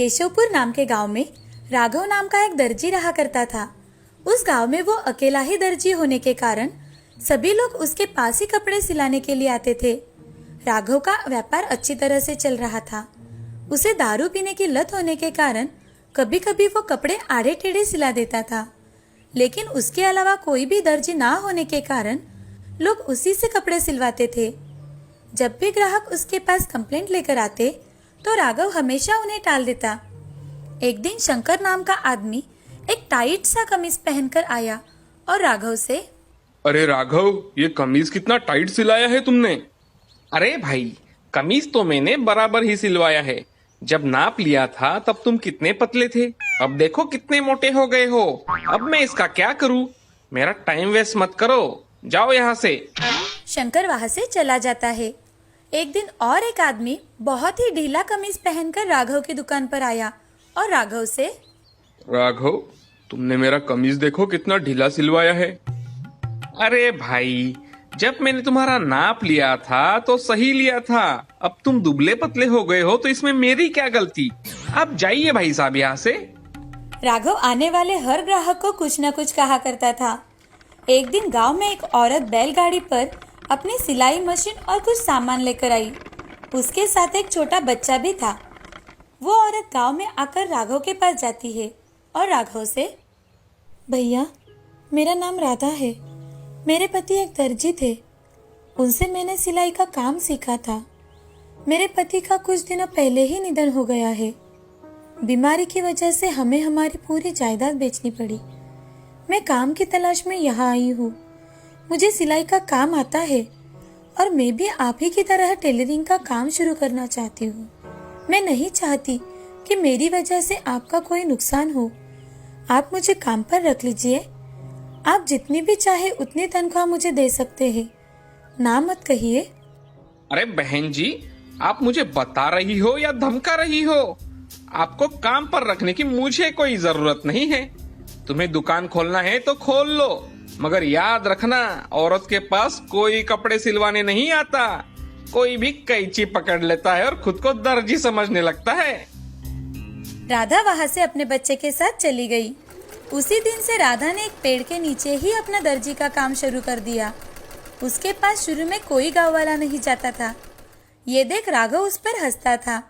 केशवपुर नाम के गांव में राघव नाम का एक दर्जी रहा करता था। उस गांव में वो अकेला ही दर्जी होने के कारण सभी लोग उसके पास ही कपड़े सिलाने के लिए आते थे। राघव का व्यापार अच्छी तरह से चल रहा था। उसे दारू पीने की लत होने के कारण कभी कभी वो कपड़े आड़े टेढ़े सिला देता था, लेकिन उसके अलावा कोई भी दर्जी ना होने के कारण लोग उसी से कपड़े सिलवाते थे। जब भी ग्राहक उसके पास कंप्लेंट लेकर आते तो राघव हमेशा उन्हें टाल देता। एक दिन शंकर नाम का आदमी एक टाइट सा कमीज पहनकर आया और राघव से, अरे राघव, ये कमीज कितना टाइट सिलाया है तुमने। अरे भाई, कमीज तो मैंने बराबर ही सिलवाया है। जब नाप लिया था तब तुम कितने पतले थे, अब देखो कितने मोटे हो गए हो। अब मैं इसका क्या करूं? मेरा टाइम वेस्ट मत करो, जाओ यहाँ से। शंकर वहां से चला जाता है। एक दिन और एक आदमी बहुत ही ढीला कमीज पहनकर राघव की दुकान पर आया और राघव से, राघव, तुमने मेरा कमीज देखो कितना ढीला सिलवाया है। अरे भाई, जब मैंने तुम्हारा नाप लिया था तो सही लिया था। अब तुम दुबले पतले हो गए हो तो इसमें मेरी क्या गलती। अब जाइए भाई साहब यहाँ से। राघव आने वाले हर ग्राहक को कुछ न कुछ कहा करता था। एक दिन गांव में एक औरत बैलगाड़ी पर अपनी सिलाई मशीन और कुछ सामान लेकर आई। उसके साथ एक छोटा बच्चा भी था। वो औरत गांव में आकर राघव के पास जाती है और राघव से, भैया, मेरा नाम राधा है। मेरे पति एक दर्जी थे। उनसे मैंने सिलाई का काम सीखा था। मेरे पति का कुछ दिनों पहले ही निधन हो गया है। बीमारी की वजह से हमें हमारी पूरी जायदाद बेचनी पड़ी। मैं काम की तलाश में यहाँ आई हूँ। मुझे सिलाई का काम आता है और मैं भी आप ही की तरह टेलरिंग का काम शुरू करना चाहती हूँ। मैं नहीं चाहती कि मेरी वजह से आपका कोई नुकसान हो। आप मुझे काम पर रख लीजिए। आप जितनी भी चाहे उतनी तनख्वाह मुझे दे सकते हैं। ना मत कहिए। अरे बहन जी, आप मुझे बता रही हो या धमका रही हो? आपको काम पर रखने की मुझे कोई जरूरत नहीं है। तुम्हें दुकान खोलना है तो खोल लो, मगर याद रखना, औरत के पास कोई कपड़े सिलवाने नहीं आता। कोई भी कैंची पकड़ लेता है और खुद को दर्जी समझने लगता है। राधा वहां से अपने बच्चे के साथ चली गई। उसी दिन से राधा ने एक पेड़ के नीचे ही अपना दर्जी का काम शुरू कर दिया। उसके पास शुरू में कोई गाँव वाला नहीं जाता था। ये देख राघव उस पर हंसता था।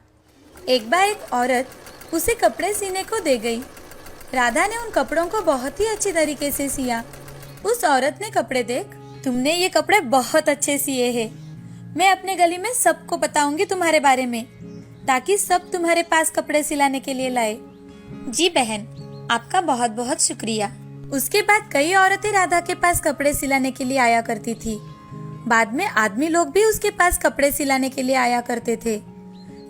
एक बार एक औरत उसे कपड़े सीने को दे गई। राधा ने उन कपड़ों को बहुत ही अच्छी तरीके से सिया। उस औरत ने कपड़े देख, तुमने ये कपड़े बहुत अच्छे सिए हैं। मैं अपने गली में सबको बताऊंगी तुम्हारे बारे में, ताकि सब तुम्हारे पास कपड़े सिलाने के लिए लाए। जी बहन, आपका बहुत बहुत शुक्रिया। उसके बाद कई औरतें राधा के पास कपड़े सिलाने के लिए आया करती थी। बाद में आदमी लोग भी उसके पास कपड़े सिलाने के लिए आया करते थे।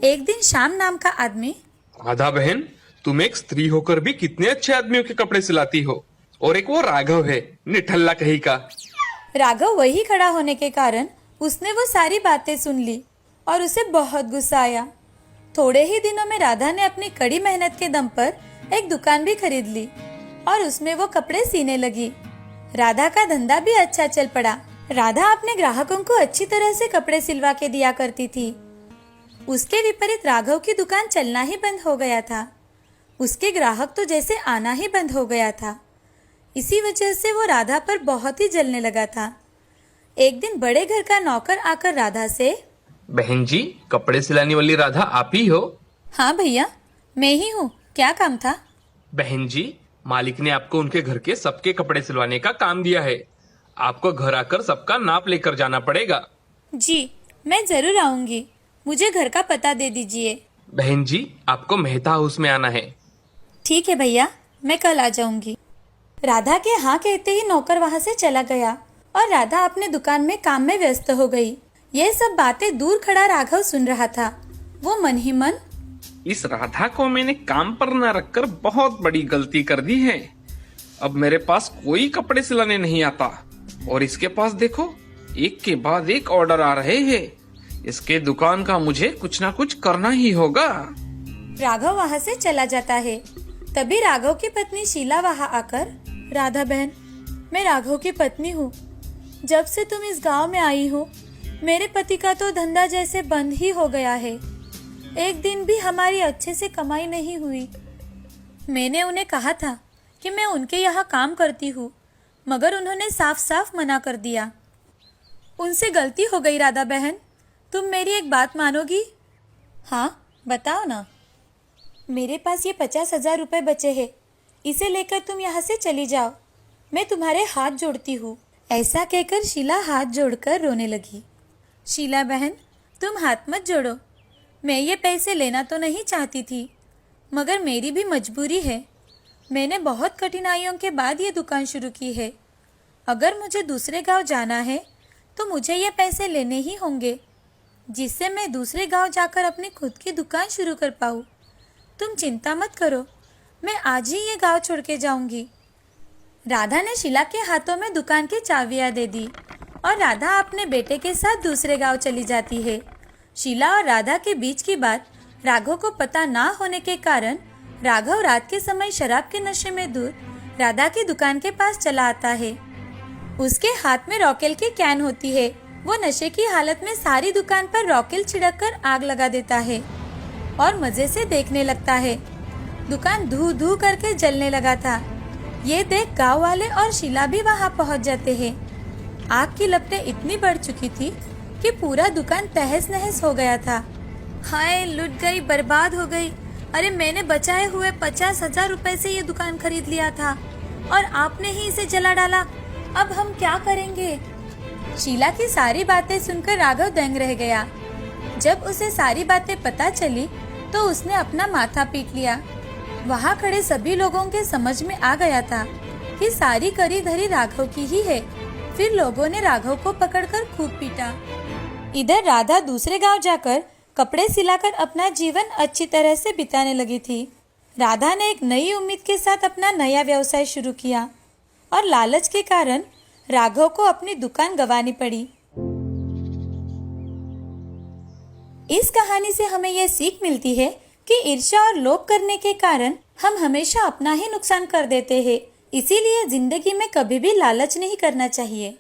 एक दिन श्याम नाम का आदमी, राधा बहन, तुम एक स्त्री होकर भी कितने अच्छे आदमियों के कपड़े सिलाती हो। और एक वो राघव है, निठल्ला कहीं का। राघव वही खड़ा होने के कारण उसने वो सारी बातें सुन ली और उसे बहुत गुस्सा आया। थोड़े ही दिनों में राधा ने अपनी कड़ी मेहनत के दम पर एक दुकान भी खरीद ली और उसमें वो कपड़े सीने लगी। राधा का धंधा भी अच्छा चल पड़ा। राधा अपने ग्राहकों को अच्छी तरह से कपड़े सिलवा के दिया करती थी। उसके विपरीत राघव की दुकान चलना ही बंद हो गया था। उसके ग्राहक तो जैसे आना ही बंद हो गया था। इसी वजह से वो राधा पर बहुत ही जलने लगा था। एक दिन बड़े घर का नौकर आकर राधा से, बहन जी, कपड़े सिलाने वाली राधा आप ही हो? हाँ भैया, मैं ही हूँ। क्या काम था? बहन जी, मालिक ने आपको उनके घर के सबके कपड़े सिलवाने का काम दिया है। आपको घर आकर सबका नाप लेकर जाना पड़ेगा। जी, मैं जरूर आऊंगी। मुझे घर का पता दे दीजिए। बहन जी, आपको मेहता हाउस में आना है। ठीक है भैया, मैं कल आ जाऊंगी। राधा के हाँ कहते ही नौकर वहाँ से चला गया और राधा अपने दुकान में काम में व्यस्त हो गई। ये सब बातें दूर खड़ा राघव सुन रहा था। वो मन ही मन, इस राधा को मैंने काम पर न रखकर बहुत बड़ी गलती कर दी है। अब मेरे पास कोई कपड़े सिलाने नहीं आता और इसके पास देखो, एक के बाद एक ऑर्डर आ रहे हैं। इसके दुकान का मुझे कुछ ना कुछ करना ही होगा। राघव वहाँ से चला जाता है। तभी राघव की पत्नी शीला वहाँ आकर, राधा बहन, मैं राघव की पत्नी हूँ। जब से तुम इस गांव में आई हो, मेरे पति का तो धंधा जैसे बंद ही हो गया है। एक दिन भी हमारी अच्छे से कमाई नहीं हुई। मैंने उन्हें कहा था कि मैं उनके यहाँ काम करती हूँ, मगर उन्होंने साफ साफ मना कर दिया। उनसे गलती हो गई राधा बहन, तुम मेरी एक बात मानोगी? हाँ बताओ ना। मेरे पास ये 50,000 रुपये बचे हैं, इसे लेकर तुम यहाँ से चली जाओ, मैं तुम्हारे हाथ जोड़ती हूँ। ऐसा कहकर शीला हाथ जोड़कर रोने लगी। शीला बहन, तुम हाथ मत जोड़ो, मैं ये पैसे लेना तो नहीं चाहती थी, मगर मेरी भी मजबूरी है। मैंने बहुत कठिनाइयों के बाद ये दुकान शुरू की है। अगर मुझे दूसरे गांव जाना है तो मुझे ये पैसे लेने ही होंगे, जिससे मैं दूसरे गांव जाकर अपनी खुद की दुकान शुरू कर पाऊँ। तुम चिंता मत करो, मैं आज ही ये गांव छोड़ के जाऊंगी। राधा ने शीला के हाथों में दुकान की चाबियां दे दी और राधा अपने बेटे के साथ दूसरे गांव चली जाती है। शीला और राधा के बीच की बात राघव को पता ना होने के कारण राघव रात के समय शराब के नशे में धुत राधा की दुकान के पास चला आता है। उसके हाथ में रॉकेल की कैन होती है। वो नशे की हालत में सारी दुकान पर रॉकेल छिड़क कर आग लगा देता है और मजे से देखने लगता है। दुकान धू धू करके जलने लगा था। ये देख गांव वाले और शीला भी वहां पहुंच जाते हैं। आग की लपटें इतनी बढ़ चुकी थी कि पूरा दुकान तहस नहस हो गया था। हाय, लुट गई, बर्बाद हो गई। अरे मैंने बचाए हुए 50,000 रुपए से ये दुकान खरीद लिया था और आपने ही इसे जला डाला। अब हम क्या करेंगे? शीला की सारी बातें सुनकर राघव दंग रह गया। जब उसे सारी बातें पता चली तो उसने अपना माथा पीट लिया। वहाँ खड़े सभी लोगों के समझ में आ गया था कि सारी करी धरी राघव की ही है। फिर लोगों ने राघव को पकड़कर खूब पीटा। इधर राधा दूसरे गांव जाकर कपड़े सिलाकर अपना जीवन अच्छी तरह से बिताने लगी थी। राधा ने एक नई उम्मीद के साथ अपना नया व्यवसाय शुरू किया और लालच के कारण राघव को अपनी दुकान गंवानी पड़ी। इस कहानी से हमें यह सीख मिलती है कि ईर्ष्या और लोभ करने के कारण हम हमेशा अपना ही नुकसान कर देते हैं। इसीलिए जिंदगी में कभी भी लालच नहीं करना चाहिए।